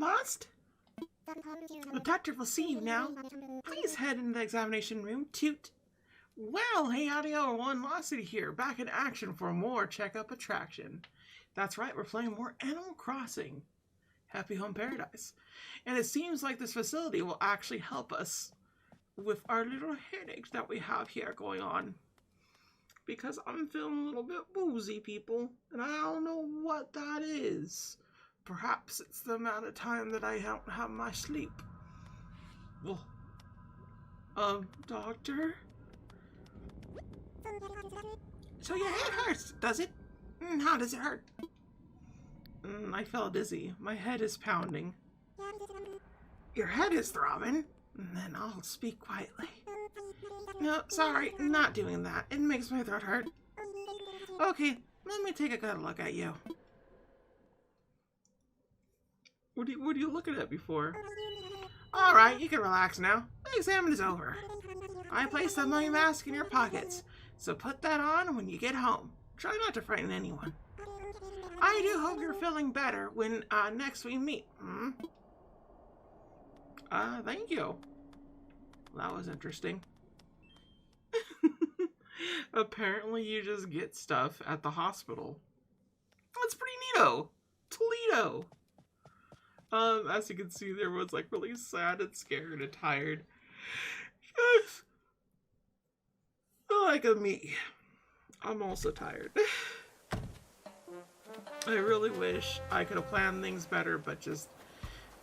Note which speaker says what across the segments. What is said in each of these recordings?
Speaker 1: lost? The doctor will see you now. Please head into the examination room. Toot. Well, hey, Audio 1 Velocity here, back in action for more checkup attraction. That's right, we're playing more Animal Crossing. Happy Home Paradise. And it seems like this facility will actually help us with our little headaches that we have here going on. Because I'm feeling a little bit woozy, people, and I don't know what that is. Perhaps it's the amount of time that I don't have my sleep. Well, doctor? So your head hurts, does it? How does it hurt? I feel dizzy. My head is pounding. Your head is throbbing? Then I'll speak quietly. No, sorry, not doing that. It makes my throat hurt. Okay, let me take a good look at you. What are you looking at before? Alright, you can relax now. The exam is over. I placed the mummy mask in your pockets, so put that on when you get home. Try not to frighten anyone. I do hope you're feeling better when next we meet. Thank you. That was interesting. Apparently you just get stuff at the hospital. That's pretty neato. Toledo. As you can see, everyone's like really sad and scared and tired. Yes. Like me. I'm also tired. I really wish I could have planned things better, but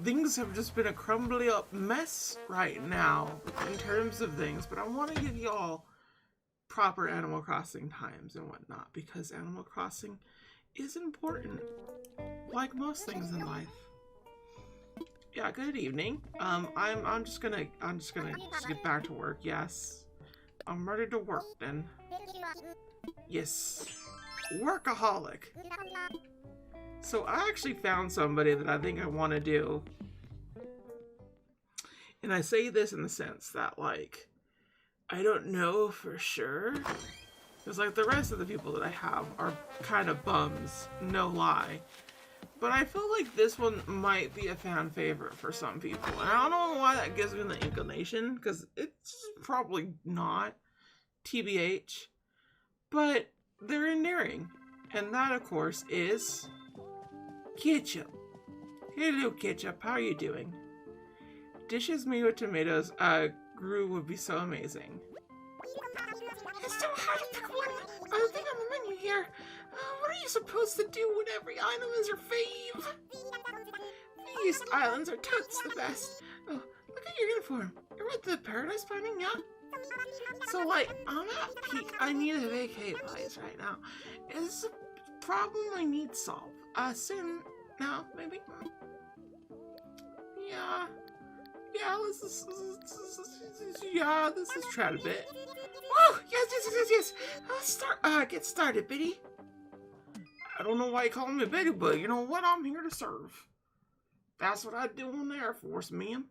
Speaker 1: things have just been a crumbly up mess right now in terms of things, but I want to give you all proper Animal Crossing times and whatnot, because Animal Crossing is important, like most things in life. Yeah, good evening. I'm just gonna get back to work. Yes, I'm ready to work then. Yes, workaholic. So I actually found somebody that I think I want to do. And I say this in the sense that, like, I don't know for sure. Because, like, the rest of the people that I have are kind of bums. No lie. But I feel like this one might be a fan favorite for some people. And I don't know why that gives me the inclination. Because it's probably not. TBH. But they're endearing. And that, of course, is Ketchup. Hello, Ketchup. How are you doing? Dishes made with tomatoes grew would be so amazing. It's so hard to pick one. I think on the menu here. What are you supposed to do when every item is your fave? These islands are totes the best. Oh, look at your uniform. You're with the Paradise Planning, yeah? So, like, I'm at peak. I need a vacay place right now. It's a problem I need solved. Soon. Now, maybe? Yeah. Yeah, let's try a bit. Oh, yes. Get started, Biddy. I don't know why you call me Biddy, but you know what? I'm here to serve. That's what I do in the Air Force, ma'am.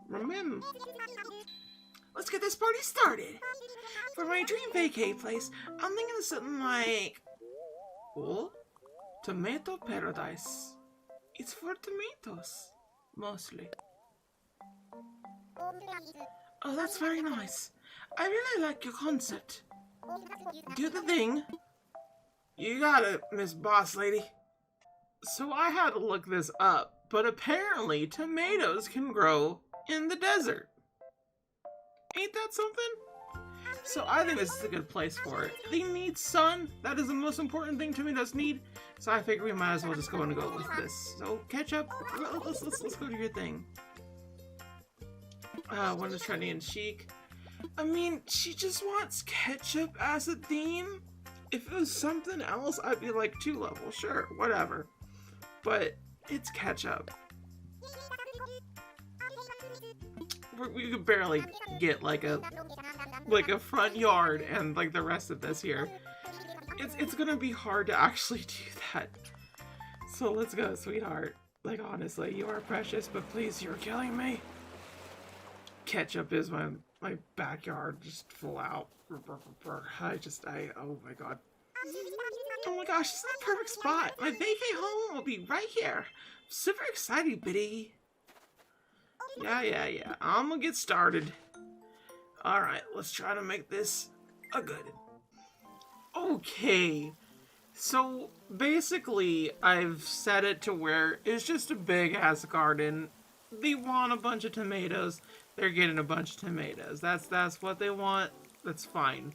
Speaker 1: Remember. Let's get this party started. For my dream vacay place, I'm thinking of something like... Oh? Tomato Paradise. It's for tomatoes. Mostly. Oh, that's very nice. I really like your concept. Do the thing. You got it, Miss Boss Lady. So I had to look this up, but apparently tomatoes can grow in the desert. Ain't that something? So I think this is a good place for it. They need sun. That is the most important thing tomatoes need. So I figure we might as well just go with this. So Ketchup, let's go do your thing. One is trendy and chic. I mean, she just wants ketchup as a theme. If it was something else, I'd be like 2 level, sure, whatever. But it's ketchup. We could barely get like a front yard and like the rest of this here. It's gonna be hard to actually do that. So let's go, sweetheart. Like, honestly, you are precious, but please, you're killing me. Ketchup is my backyard, just full out. Oh my god. Oh my gosh, this is the perfect spot. My vacay home will be right here. super excited, Biddy. Yeah. I'm gonna get started. Alright, let's try to make this a good. Okay. So basically, I've set it to where it's just a big ass garden. They want a bunch of tomatoes. They're getting a bunch of tomatoes. That's what they want. That's fine.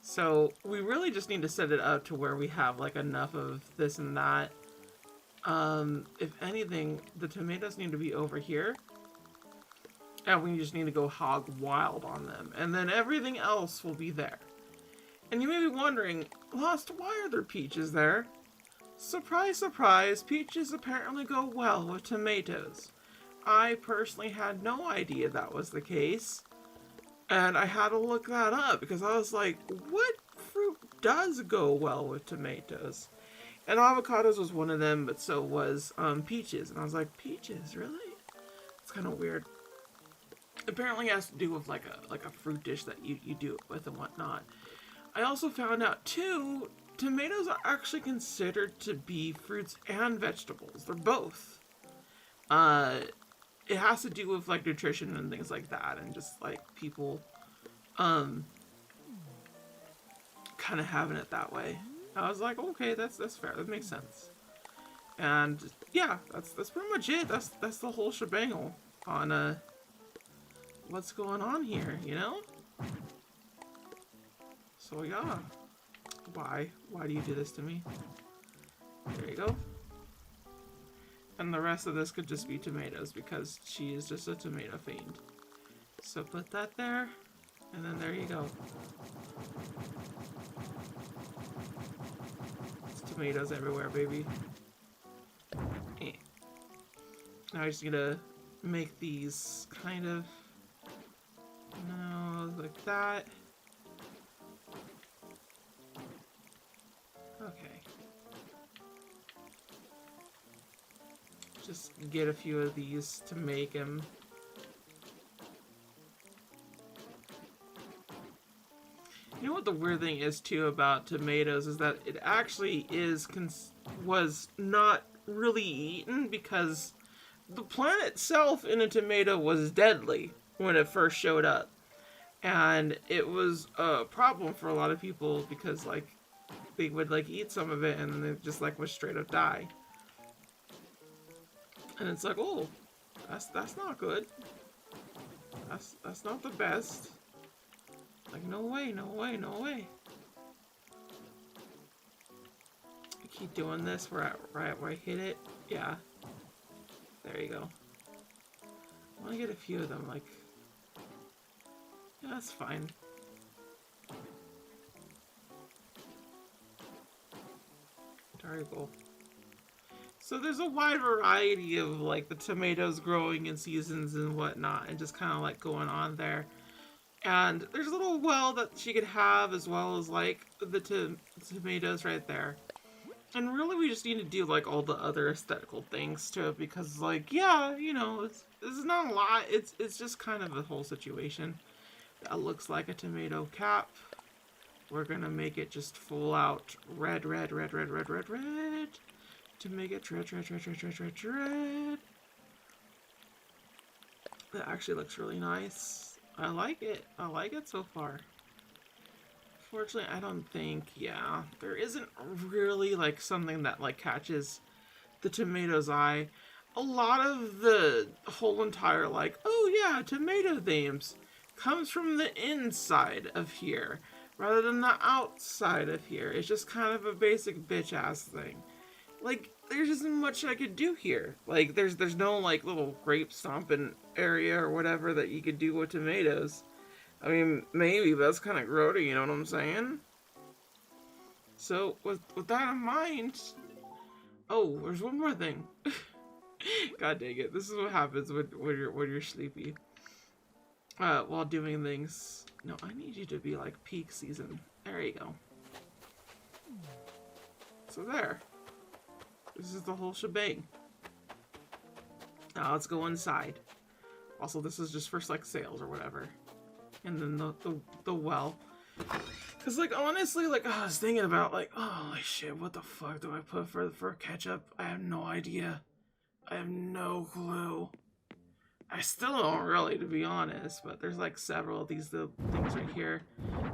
Speaker 1: So we really just need to set it up to where we have like enough of this and that. If anything, the tomatoes need to be over here. And we just need to go hog wild on them. And then everything else will be there. And you may be wondering, Lost, why are there peaches there? Surprise, surprise, peaches apparently go well with tomatoes. I personally had no idea that was the case. And I had to look that up because I was like, what fruit does go well with tomatoes? And avocados was one of them, but so was peaches. And I was like, peaches, really? It's kind of weird. Apparently it has to do with like a fruit dish that you do it with and whatnot. I also found out too, tomatoes are actually considered to be fruits and vegetables. They're both. It has to do with like nutrition and things like that, and just like people kind of having it that way. I was like, okay, that's fair. That makes sense. And yeah, that's pretty much it. That's the whole shebang on what's going on here, you know? So yeah. Why do you do this to me? There you go. And the rest of this could just be tomatoes because she is just a tomato fiend. So put that there, and then there you go. It's tomatoes everywhere, baby. Now I just need to make these kind of, no, like that. Okay. Just get a few of these to make him. You know what the weird thing is too about tomatoes is that it actually was not really eaten because the plant itself in a tomato was deadly when it first showed up. And it was a problem for a lot of people because like they would like eat some of it and then they just like would straight up die. And it's like, oh, that's not good. That's not the best. Like, no way. I keep doing this where I hit it. Yeah. There you go. I want to get a few of them, like, yeah, that's fine. Terrible. So there's a wide variety of like the tomatoes growing in seasons and whatnot, and just kind of like going on there. And there's a little well that she could have as well as like the tomatoes right there. And really we just need to do like all the other aesthetical things to it because like, yeah, you know, it's not a lot. It's just kind of a whole situation. That looks like a tomato cap. We're gonna make it just full out red. To make it red. That actually looks really nice. I like it. I like it so far. Fortunately, I don't think, yeah, there isn't really like something that like catches the tomato's eye. A lot of the whole entire like, oh yeah, tomato themes comes from the inside of here rather than the outside of here. It's just kind of a basic bitch ass thing. Like, there's just much I could do here. Like, there's no, like, little grape stomping area or whatever that you could do with tomatoes. I mean, maybe, but that's kind of grody, you know what I'm saying? So, with that in mind... Oh, there's one more thing. God dang it. This is what happens when you're sleepy. While doing things. No, I need you to be, like, peak season. There you go. So there. This is the whole shebang. Now let's go inside. Also, this is just for like sales or whatever. And then the well. Cause like honestly, like I was thinking about like, oh holy shit, what the fuck do I put for ketchup? I have no idea. I have no clue. I still don't really, to be honest, but there's like several of these things right here.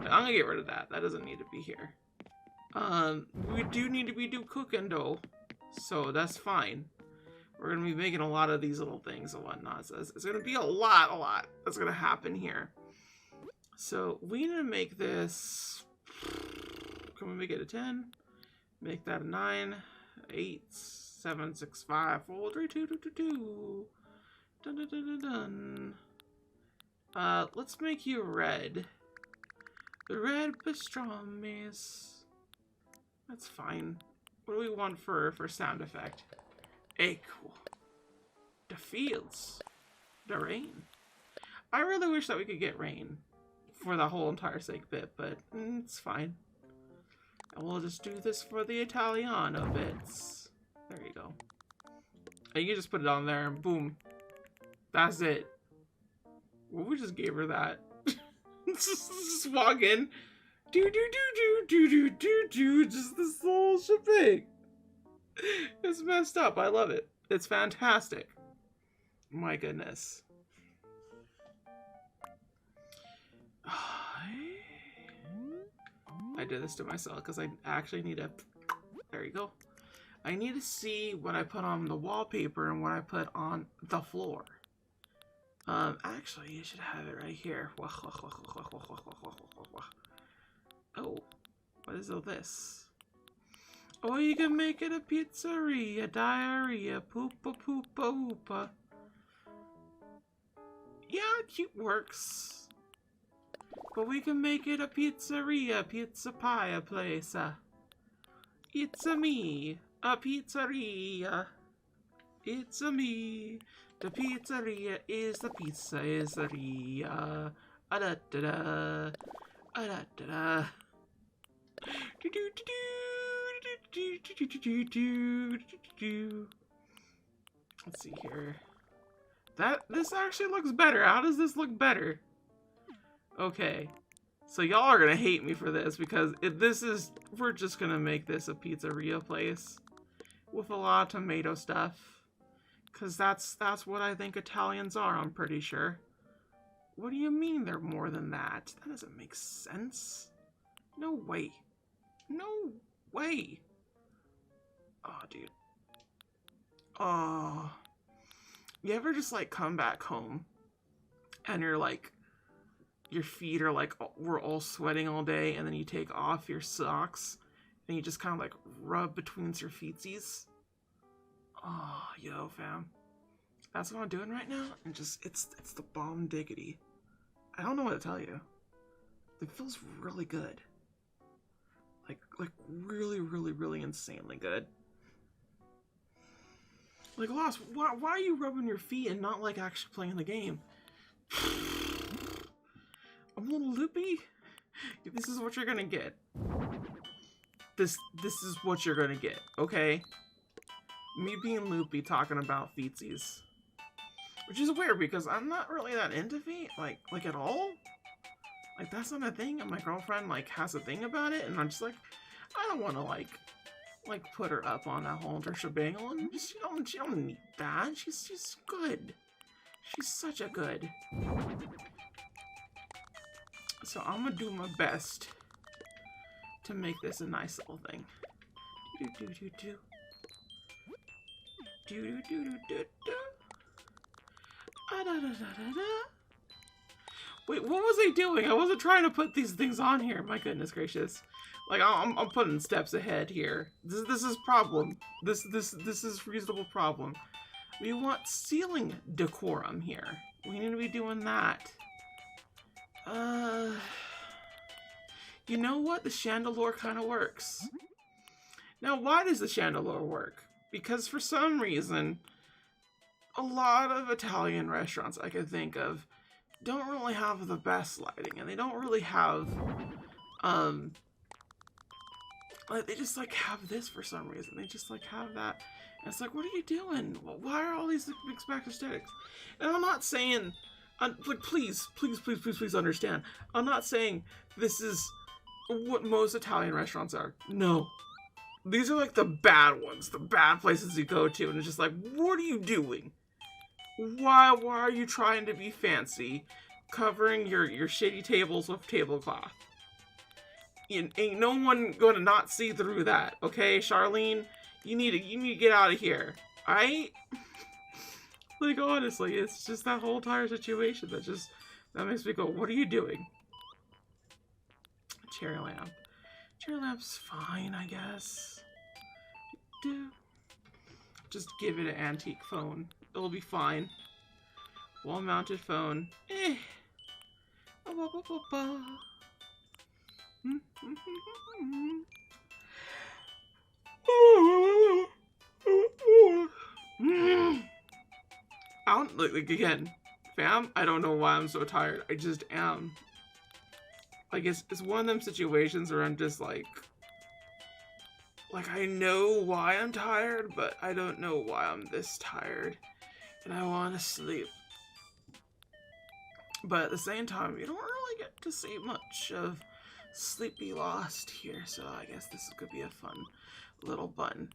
Speaker 1: But I'm gonna get rid of that. That doesn't need to be here. We do need to be cooking though, so that's fine. We're gonna be making a lot of these little things and whatnot. So it's gonna be a lot that's gonna happen here. So we need to make this. Can we make it a 10? Make that a 9, 8, 7, 6, 5, 4, 3, 2, 2, 2, 2. Dun, dun, dun, dun, dun. Let's make you red. The red pastrami. That's fine. What do we want for sound effect? Cool. The fields. The rain. I really wish that we could get rain for the whole entire sake bit, but it's fine. And we'll just do this for the Italiano bits. There you go. And you can just put it on there and boom. That's it. Well, we just gave her that. just walk in. Just this whole shebang. It's messed up. I love it. It's fantastic. My goodness. I did this to myself because I actually need to... There you go. I need to see what I put on the wallpaper and what I put on the floor. Actually, you should have it right here. Oh, what is all this? Oh, you can make it a pizzeria, diarrhea, poopa poopa oopa. Yeah, cute works. But we can make it a pizzeria, pizza pie place. It's a me, a pizzeria. It's a me. The pizzeria is the pizzeria. A da da da. A da da da. Do do do do do do do do do. Let's see here. This actually looks better. How does this look better? Okay. So y'all are gonna hate me for this because we're just gonna make this a pizzeria place with a lot of tomato stuff. Cause that's what I think Italians are, I'm pretty sure. What do you mean they're more than that? That doesn't make sense. No way. No way. Oh, dude. Oh. You ever just like come back home and you're like, your feet are like, we're all sweating all day, and then you take off your socks and you just kind of like rub between your feetsies? Oh, yo, fam. That's what I'm doing right now, and just, it's the bomb diggity. I don't know what to tell you. It feels really good. Like really, really, really insanely good. Like, Lost, why are you rubbing your feet and not like actually playing the game? I'm a little loopy. This is what you're gonna get. This is what you're gonna get, okay? Me being loopy talking about feetsies. Which is weird because I'm not really that into feet, like at all. Like, that's not a thing, and my girlfriend like has a thing about it, and I'm just like, I don't want to like put her up on that whole entire shebang. And just, she don't need that. She's good. She's such a good. So I'm gonna do my best to make this a nice little thing. Wait, what was I doing? I wasn't trying to put these things on here. My goodness gracious. Like, I'm putting steps ahead here. This is problem. This is reasonable problem. We want ceiling decorum here. We need to be doing that. You know what? The chandelier kind of works. Now, why does the chandelier work? Because for some reason, a lot of Italian restaurants I can think of don't really have the best lighting, and they don't really have, like, they just, like, have this for some reason. They just, like, have that. And it's like, what are you doing? Why are all these expect aesthetics? And I'm not saying, like, please understand. I'm not saying this is what most Italian restaurants are. No. These are like the bad ones, the bad places you go to, and it's just like, what are you doing? Why are you trying to be fancy, covering your shitty tables with tablecloth? Ain't no one going to not see through that, okay, Charlene? You need to get out of here, alright? Like, honestly, it's just that whole entire situation that makes me go, what are you doing? Cherry lamp. Cherry lamp's fine, I guess. Just give it an antique phone. It'll be fine. Wall-mounted phone. Eh. I don't, like, again, fam, I don't know why I'm so tired. I just am. Like, it's one of them situations where I'm just like, I know why I'm tired, but I don't know why I'm this tired. And I want to sleep. But at the same time, you don't really get to see much of Sleepy Lost here, so I guess this could be a fun little button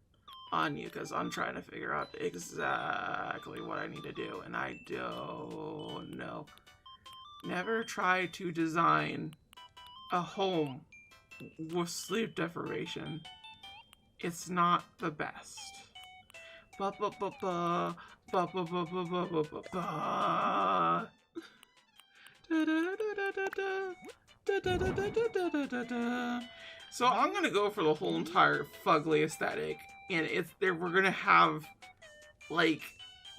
Speaker 1: on you, because I'm trying to figure out exactly what I need to do, and I don't know. Never try to design a home with sleep deprivation. It's not the best. So I'm gonna go for the whole entire fugly aesthetic, and we're gonna have like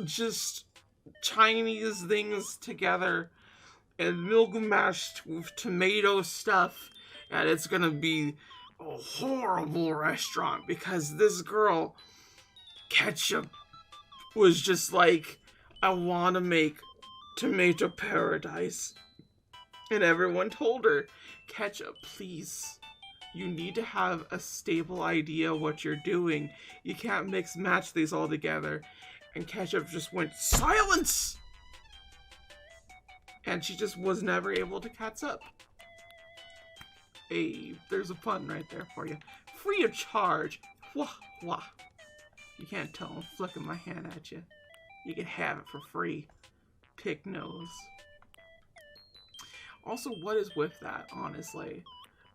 Speaker 1: just Chinese things together and milk mashed with tomato stuff, and it's gonna be a horrible restaurant because this girl, Ketchup, was just like, I want to make tomato paradise. And everyone told her, Ketchup, please, you need to have a stable idea what you're doing. You can't mix match these all together. And Ketchup just went, silence! And she just was never able to catch up. Hey, there's a pun right there for you. Free of charge. Wah, wah. You can't tell I'm flicking my hand at you. You can have it for free. Pick nose. Also, what is with that, honestly?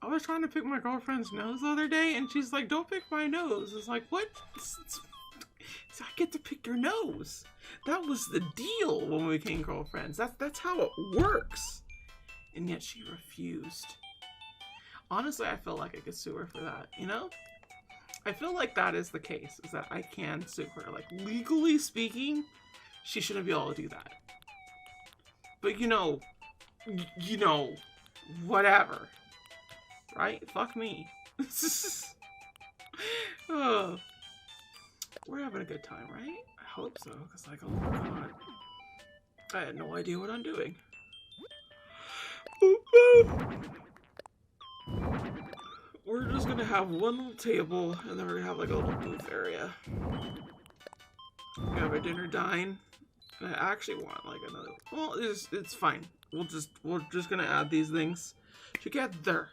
Speaker 1: I was trying to pick my girlfriend's nose the other day, and she's like, don't pick my nose. It's like, what? I get to pick your nose. That was the deal when we became girlfriends. That's how it works. And yet she refused. Honestly, I feel like I could sue her for that, you know? I feel like that is the case, is that I can sue her. Like, legally speaking, she shouldn't be able to do that. But, you know, whatever. Right? Fuck me. Oh. We're having a good time, right? I hope so, because, like, oh my god. I had no idea what I'm doing. We're just gonna have one little table, and then we're gonna have like a little booth area. We have a dinner dine. And I actually want like another. Well, it's fine. We're just gonna add these things together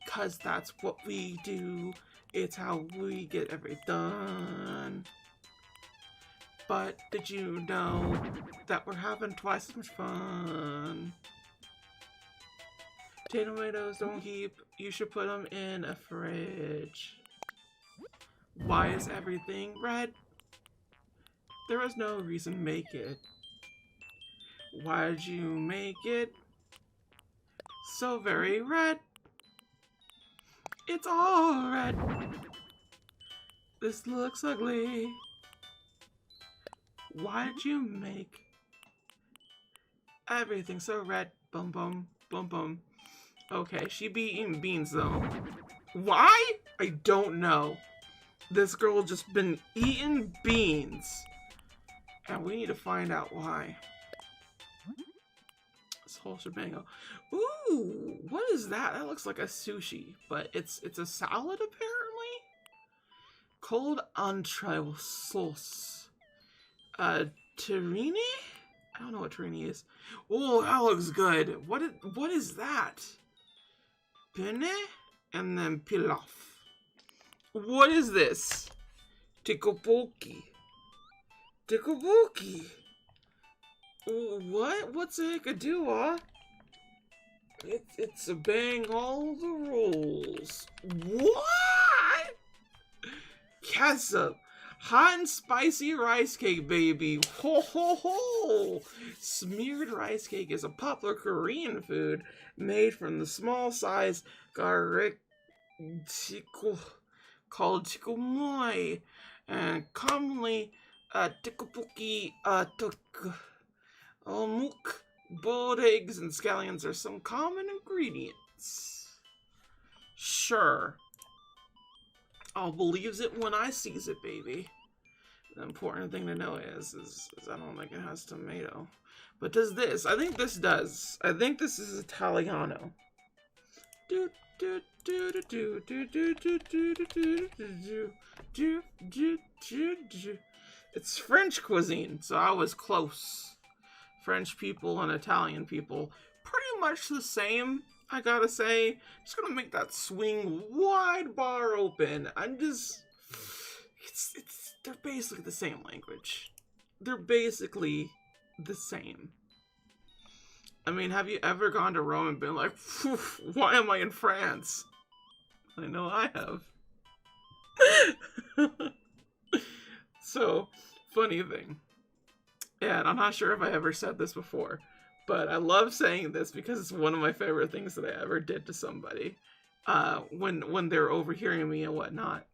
Speaker 1: because that's what we do. It's how we get everything done. But did you know that we're having twice as much fun? Tomatoes don't keep. You should put them in a fridge. Why is everything red? There was no reason to make it. Why'd you make it so very red? It's all red. This looks ugly. Why'd you make everything so red? Bum bum bum bum. Okay, she be eating beans though. Why? I don't know. This girl just been eating beans. And we need to find out why. This whole shebang. Ooh, what is that? That looks like a sushi, but it's a salad apparently? Cold entree with sauce. Terrine? I don't know what terrine is. Oh, that looks good. What is that? Penne and then pilaf. What is this? Tikoboki. Tikoboki. What? What's a hikadua? It's obeying all the rules. What? Ketchup. Hot and spicy rice cake, baby. Ho ho ho! Smeared rice cake is a popular Korean food made from the small size garlic called tteokbokki, and commonly tteokbokki muk. Boiled eggs and scallions are some common ingredients. Sure. I'll believes it when I sees it, baby. The important thing to know is I don't think it has tomato. But does this? I think this does. I think this is Italiano. It's French cuisine, so I was close. French people and Italian people, pretty much the same, I gotta say. Just gonna make that swing wide bar open. They're basically the same language. They're basically the same. I mean, have you ever gone to Rome and been like, why am I in France? I know I have. So, funny thing. And I'm not sure if I ever said this before, but I love saying this because it's one of my favorite things that I ever did to somebody. When they're overhearing me and whatnot.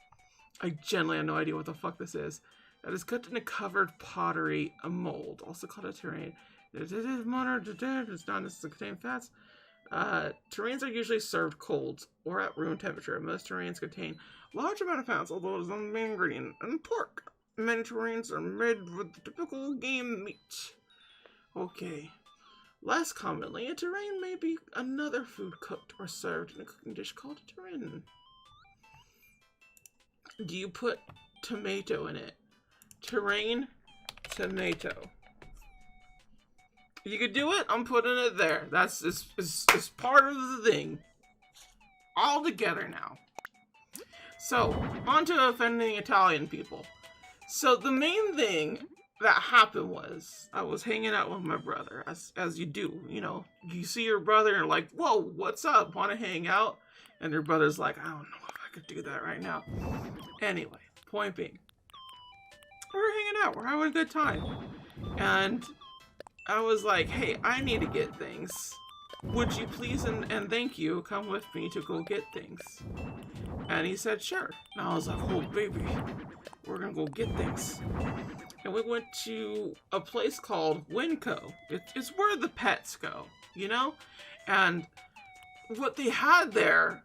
Speaker 1: I genuinely have no idea what the fuck this is. That is cooked in a covered pottery, a mold, also called a terrine. It is modern, it's not necessarily contain fats. Terrines are usually served cold or at room temperature. Most terrines contain large amount of fats, although it is not the main ingredient, and pork. Many terrines are made with the typical game meat. Okay. Less commonly, a terrine may be another food cooked or served in a cooking dish called a terrine. Do you put tomato in it? Terrine, tomato. If you could do it, I'm putting it there. That's it's part of the thing. All together now. So, on to offending Italian people. So the main thing that happened was I was hanging out with my brother, as you do, you know. You see your brother and like, whoa, what's up? Want to hang out? And your brother's like, I don't know if I could do that right now. Anyway, point being, we're hanging out, we're having a good time. And I was like, hey, I need to get things. Would you please and thank you come with me to go get things? And he said, sure. And I was like, oh, baby, we're gonna go get things. And we went to a place called Winco. It's where the pets go, you know? And what they had there,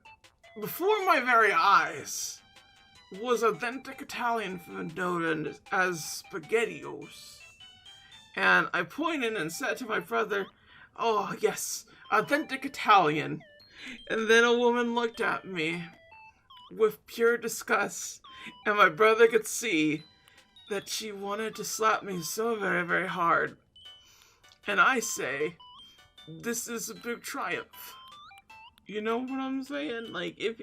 Speaker 1: before my very eyes, was authentic Italian food known as SpaghettiOs. And I pointed and said to my brother, oh, yes, authentic Italian. And then a woman looked at me with pure disgust, and my brother could see that she wanted to slap me so very, very hard. And I say, this is a big triumph. You know what I'm saying? Like, if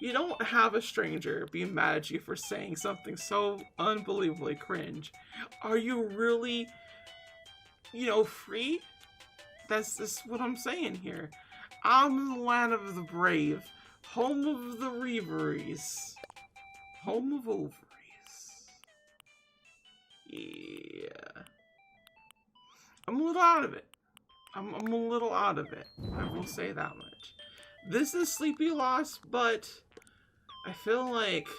Speaker 1: you don't have a stranger being mad at you for saying something so unbelievably cringe, are you really, you know, free? That's just what I'm saying here. I'm in the land of the brave, home of the reveries, home of ovaries. Yeah. I'm a little out of it. I'm a little out of it. I will say that much. This is Sleepy Lost, but I feel like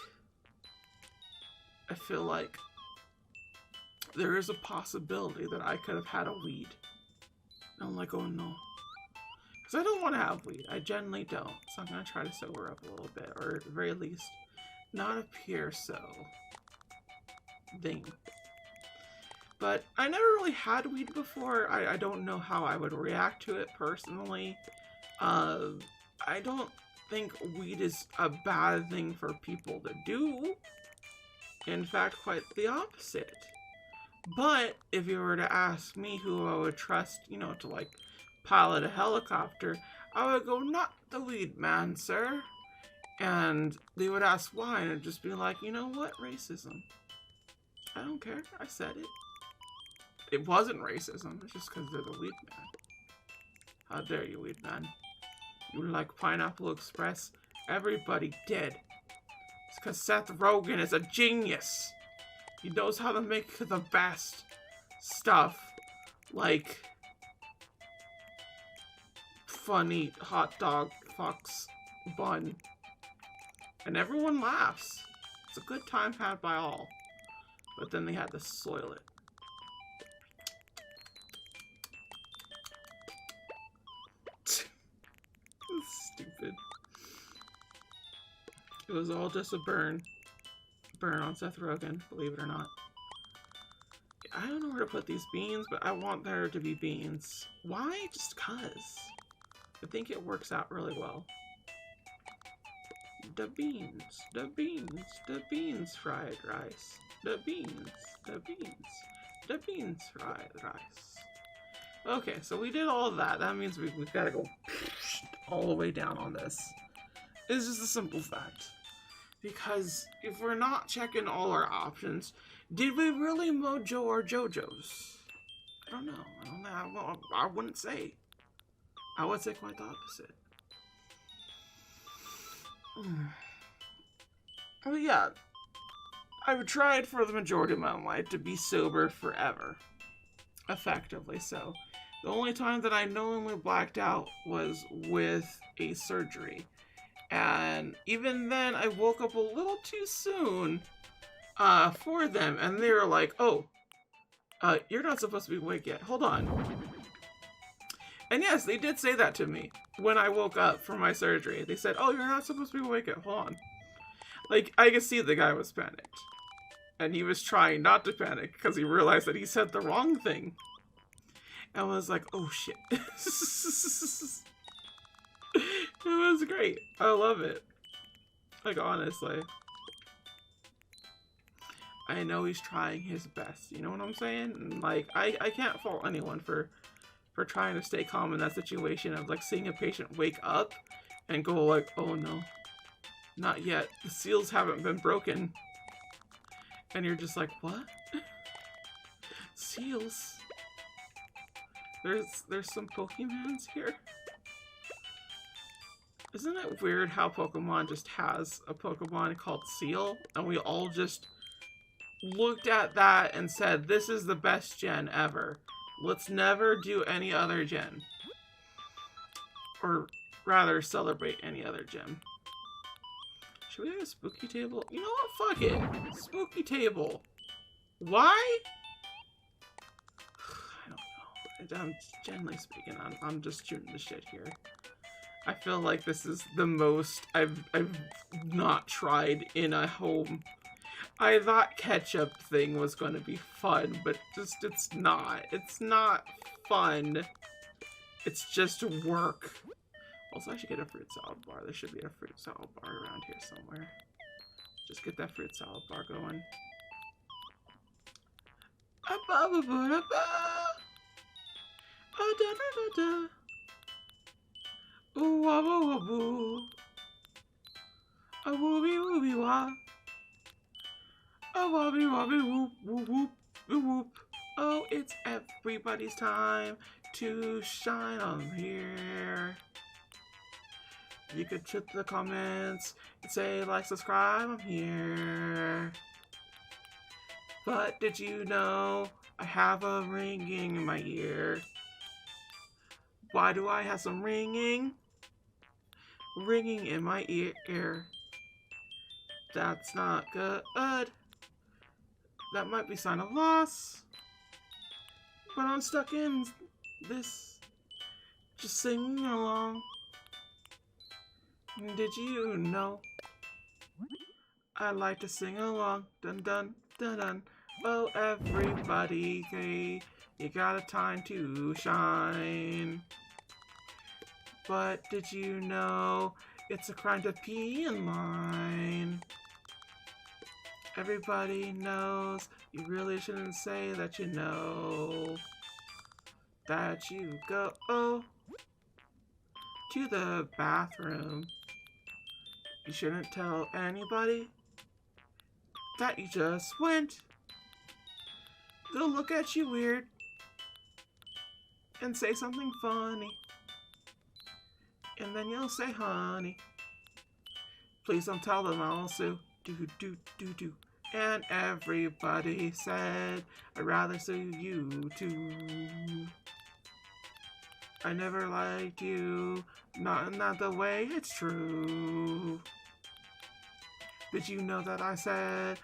Speaker 1: there is a possibility that I could have had a weed. And I'm like, oh no. Because I don't want to have weed. I generally don't. So I'm going to try to sober up a little bit. Or at the very least, not appear so thing. But I never really had weed before. I don't know how I would react to it personally. I don't think weed is a bad thing for people to do. In fact, quite the opposite. But if you were to ask me who I would trust, you know, to like pilot a helicopter, I would go, not the weed man, sir. And they would ask why, and I'd just be like, you know what? Racism. I don't care. I said it. It wasn't racism. It's just because they're the weed man. How dare you, weed man? You like Pineapple Express? Everybody did. It's because Seth Rogen is a genius. He knows how to make the best stuff. Like funny hot dog fox bun. And everyone laughs. It's a good time had by all. But then they had to soil it. Stupid. It was all just a burn. Burn on Seth Rogen, believe it or not. I don't know where to put these beans, but I want there to be beans. Why? Just cuz. I think it works out really well. The beans, the beans, the beans fried rice. The beans, the beans, the beans fried rice. Okay, so we did all of that. That means we've got to go all the way down on this. It's just a simple fact. Because if we're not checking all our options, did we really Mojo or JoJo's? I don't know. I wouldn't say. I would say quite the opposite. Well, yeah. I've tried for the majority of my life to be sober forever. Effectively so. The only time that I knowingly blacked out was with a surgery. And even then, I woke up a little too soon for them. And they were like, oh, you're not supposed to be awake yet. Hold on. And yes, they did say that to me when I woke up from my surgery. They said, oh, you're not supposed to be awake yet. Hold on. Like, I could see the guy was panicked. And he was trying not to panic because he realized that he said the wrong thing. And was like, oh shit. It was great. I love it. Like, honestly. I know he's trying his best. You know what I'm saying? Like, I can't fault anyone for trying to stay calm in that situation of, like, seeing a patient wake up and go like, oh no. Not yet. The seals haven't been broken. And you're just like, what? Seals? There's some Pokemons here? Isn't it weird how Pokemon just has a Pokemon called Seal? And we all just looked at that and said, this is the best gen ever. Let's never do any other gen. Or rather, celebrate any other gen. Should we have a spooky table? You know what? Fuck it. Spooky table. Why? I don't know. I'm generally speaking, I'm just shooting the shit here. I feel like this is the most I've not tried in a home. I thought ketchup thing was going to be fun, but just it's not. It's not fun. It's just work. Also, I should get a fruit salad bar. There should be a fruit salad bar around here somewhere. Just get that fruit salad bar going. Ooh, wah, wah, wah, boo. A wooby, wooby, wah. A wobby, wobby, whoop, whoop, whoop, whoop, whoop. Oh, it's everybody's time to shine on here. You could check the comments and say, like, subscribe, I'm here. But did you know I have a ringing in my ear? Why do I have some ringing? Ringing in my ear. That's not good. That might be sign of loss. But I'm stuck in this. Just singing along. Did you know? I like to sing along. Dun dun dun dun. Oh, everybody, hey, you got a time to shine. But did you know it's a crime to pee in line? Everybody knows you really shouldn't say that you know that you go to the bathroom You shouldn't tell anybody that you just went. They'll look at you weird and say something funny. And then you'll say, honey, please don't tell them I'll sue. Do. And everybody said, I'd rather sue you too. I never liked you, not the way it's true. Did you know that I said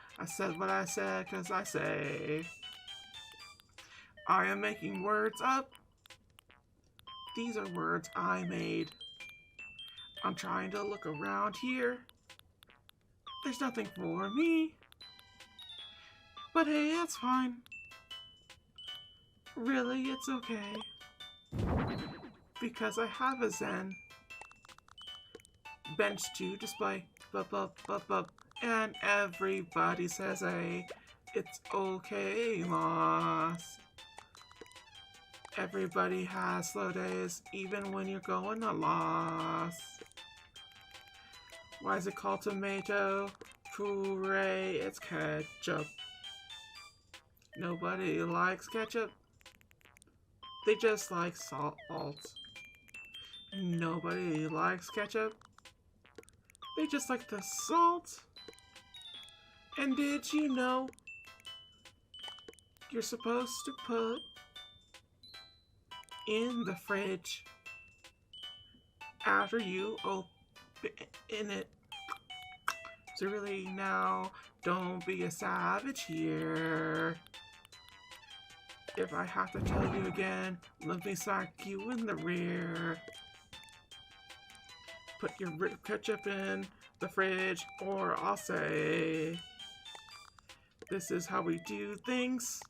Speaker 1: what I said, 'cause I say. I am making words up. These are words I made. I'm trying to look around here. There's nothing for me. But hey, it's fine. Really, it's okay. Because I have a Zen bench to display. And everybody says, hey, it's okay, Moss. Everybody has slow days, even when you're going a loss. Why is it called tomato? Puree, it's ketchup. Nobody likes ketchup. They just like salt. Nobody likes ketchup. They just like the salt. And did you know you're supposed to put in the fridge after you open it? So really now, don't be a savage here. If I have to tell you again, let me sock you in the rear. Put your ketchup in the fridge, or I'll say, this is how we do things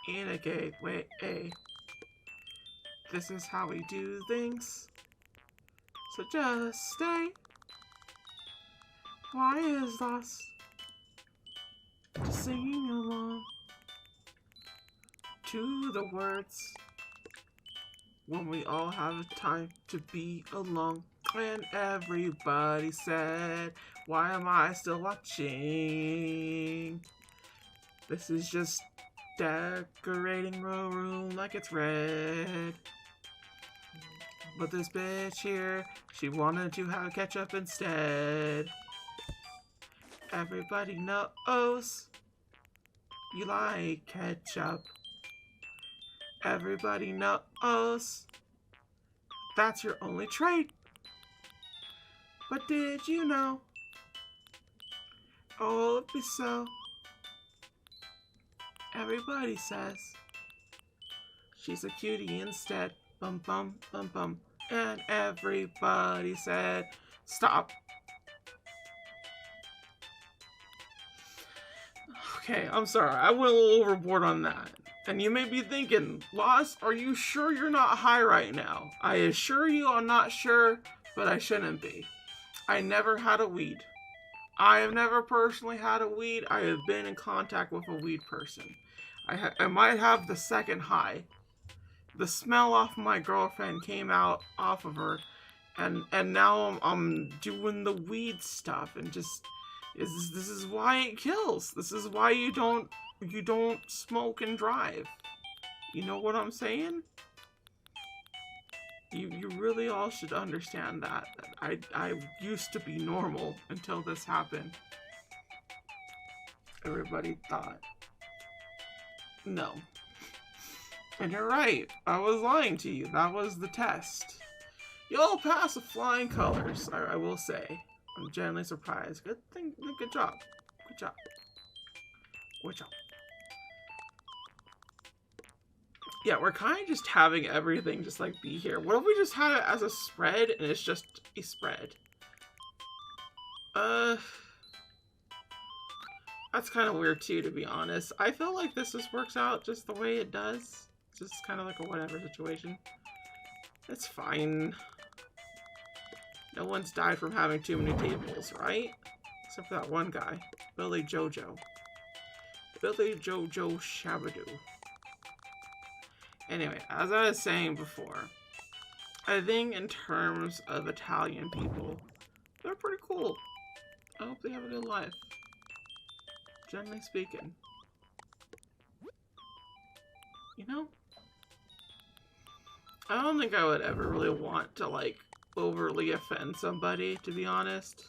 Speaker 1: in a gateway. This is how we do things. So just stay. Why is us just singing along to the words when we all have time to be along? And everybody said, why am I still watching? This is just decorating a room like it's red. But this bitch here, she wanted to have ketchup instead. Everybody knows you like ketchup. Everybody knows that's your only trait. But did you know? Oh, it'd be so. Everybody says she's a cutie instead. Bum bum bum bum. And everybody said, stop. Okay, I'm sorry. I went a little overboard on that. And you may be thinking, Lost, are you sure you're not high right now? I assure you I'm not sure, but I shouldn't be. I never had a weed. I have never personally had a weed. I have been in contact with a weed person. I might have the second high. The smell off my girlfriend came out off of her, and now I'm doing the weed stuff, and just this is why it kills. This is why you don't smoke and drive. You know what I'm saying? You really all should understand that. I used to be normal until this happened. Everybody thought. No. And you're right. I was lying to you. That was the test. You all passed with flying colors, I will say. I'm genuinely surprised. Good thing. Good job. Good job. Good job. Yeah, we're kind of just having everything just like be here. What if we just had it as a spread and it's just a spread? That's kind of weird too, to be honest. I feel like this just works out just the way it does. It's just kind of like a whatever situation. It's fine. No one's died from having too many tables, right? Except for that one guy, Billy Jojo. Billy Jojo Shabadoo. Anyway, as I was saying before, I think in terms of Italian people, They're pretty cool. I hope they have a good life. Generally speaking. You know? I don't think I would ever really want to, like, overly offend somebody, to be honest.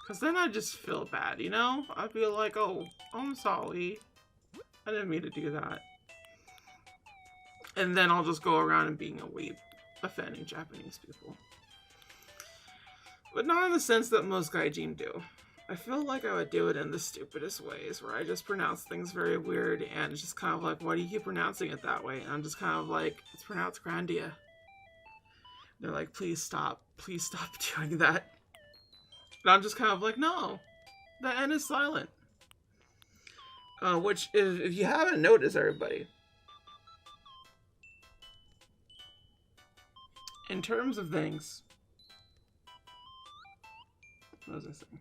Speaker 1: Because then I'd just feel bad, you know? I'd be like, oh, I'm sorry. I didn't mean to do that. And then I'll just go around and being a weeb, offending Japanese people. But not in the sense that most gaijin do. I feel like I would do it in the stupidest ways, where I just pronounce things very weird, and it's just kind of like, why do you keep pronouncing it that way? And I'm just kind of like, it's pronounced Grandia. They're like, please stop doing that. And I'm just kind of like, no, the N is silent. Which, if you haven't noticed, everybody, in terms of things, what was I saying?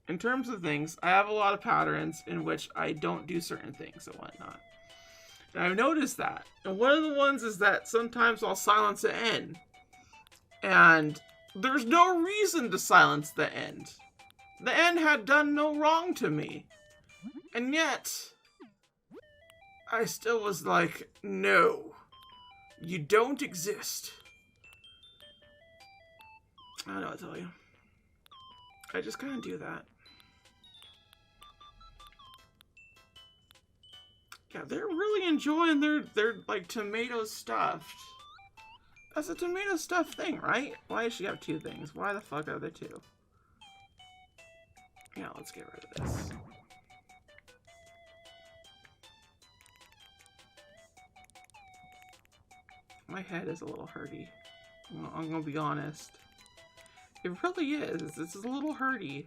Speaker 1: In terms of things, I have a lot of patterns in which I don't do certain things and whatnot. And I've noticed that. And one of the ones is that sometimes I'll silence the N. And there's no reason to silence the N. The N had done no wrong to me. And yet, I still was like, no, you don't exist. I don't know what to tell you. I just kind of do that. Yeah, they're really enjoying their like tomato stuffed. That's a tomato stuffed thing, right? Why does she have two things? Why the fuck are there two? Yeah, let's get rid of this. My head is a little hurty. I'm gonna be honest. It really is. This is a little hurty.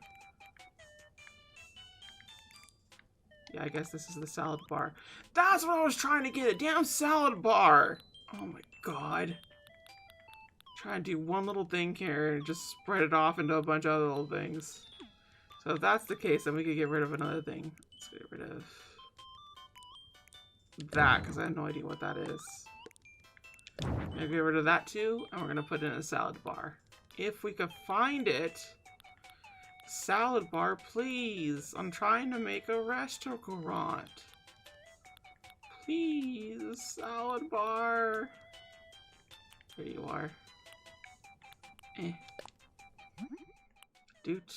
Speaker 1: Yeah, I guess this is the salad bar. That's what I was trying to get, a damn salad bar! Oh my god. Trying to do one little thing here and just spread it off into a bunch of other little things. So if that's the case, then we could get rid of another thing. Let's get rid of that, because I have no idea what that is. I'm gonna get rid of that too, and we're gonna put in a salad bar. If we could find it. Salad bar, please. I'm trying to make a restaurant. Please, salad bar. There you are. Doot.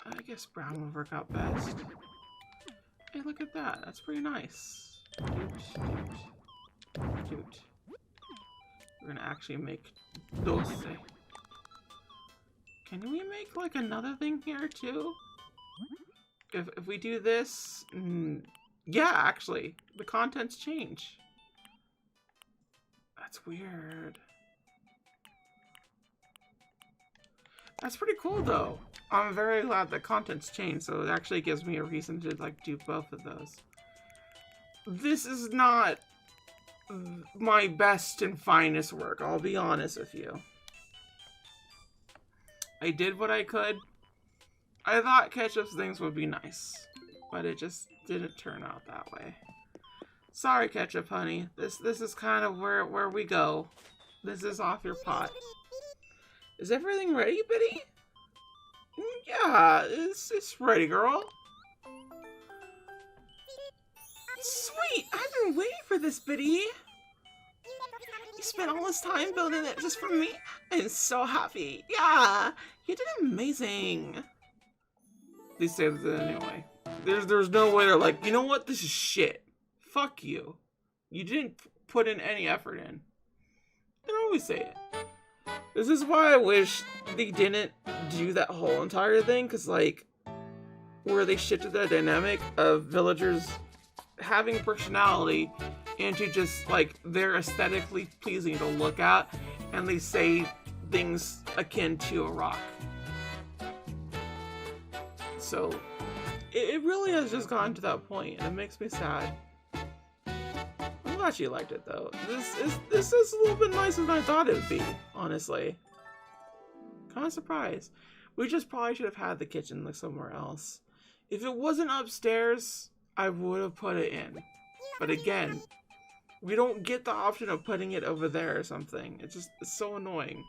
Speaker 1: I guess brown will work out best. Hey, look at that. That's pretty nice. Doot. We're gonna actually make dulce. Can we make, like, another thing here, too? If we do this... yeah, actually. The contents change. That's weird. That's pretty cool, though. I'm very glad the contents change, so it actually gives me a reason to, like, do both of those. This is not my best and finest work, I'll be honest with you. I did what I could. I thought Ketchup's things would be nice, but it just didn't turn out that way. Sorry, Ketchup honey. This is kind of where we go. This is off your pot. Is everything ready, Biddy? Yeah, it's ready, girl. Sweet! I've been waiting for this, Biddy. You spent all this time building it just for me. I'm so happy. Yeah, you did amazing. They say that anyway. There's no way they're like, you know what? This is shit. Fuck you. You didn't put in any effort in. They always say it. This is why I wish they didn't do that whole entire thing, because, like, where they shifted the dynamic of villagers having personality into just, like, they're aesthetically pleasing to look at, and they say things akin to a rock. So, it really has just gotten to that point, and it makes me sad. I'm glad she liked it, though. This is a little bit nicer than I thought it would be, honestly. Kind of surprised. We just probably should have had the kitchen, like, somewhere else. If it wasn't upstairs, I would have put it in. But again, We don't get the option of putting it over there or something. It's so annoying.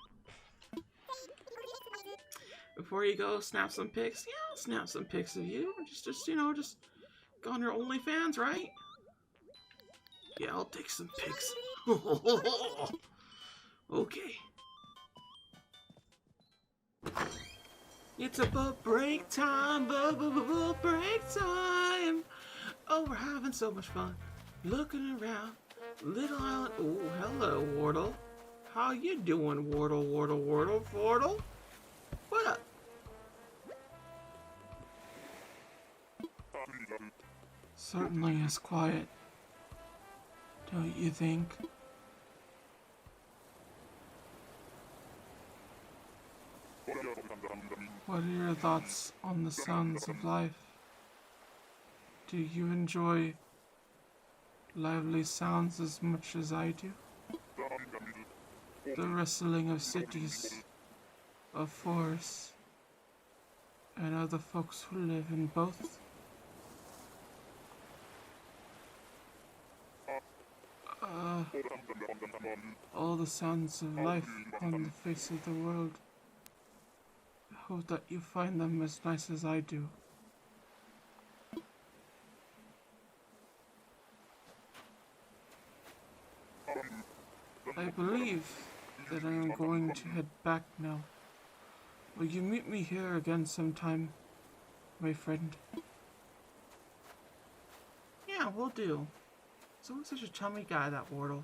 Speaker 1: Before you go, snap some pics. Yeah, I'll snap some pics of you. Just go on your OnlyFans, right? Yeah, I'll take some pics. Okay. It's about break time, break time. Oh, we're having so much fun. Looking around, Little Island. Oh, hello, Wardle. How you doing, Wardle, Wardle? What up? Certainly is quiet, don't you think? What are your thoughts on the sounds of life? Do you enjoy lively sounds as much as I do? The rustling of cities, of forests, and other folks who live in both? All the sounds of life on the face of the world. I hope that you find them as nice as I do. I believe that I am going to head back now. Will you meet me here again sometime, my friend? Yeah, we'll do. He's always such a chummy guy, that Wardle.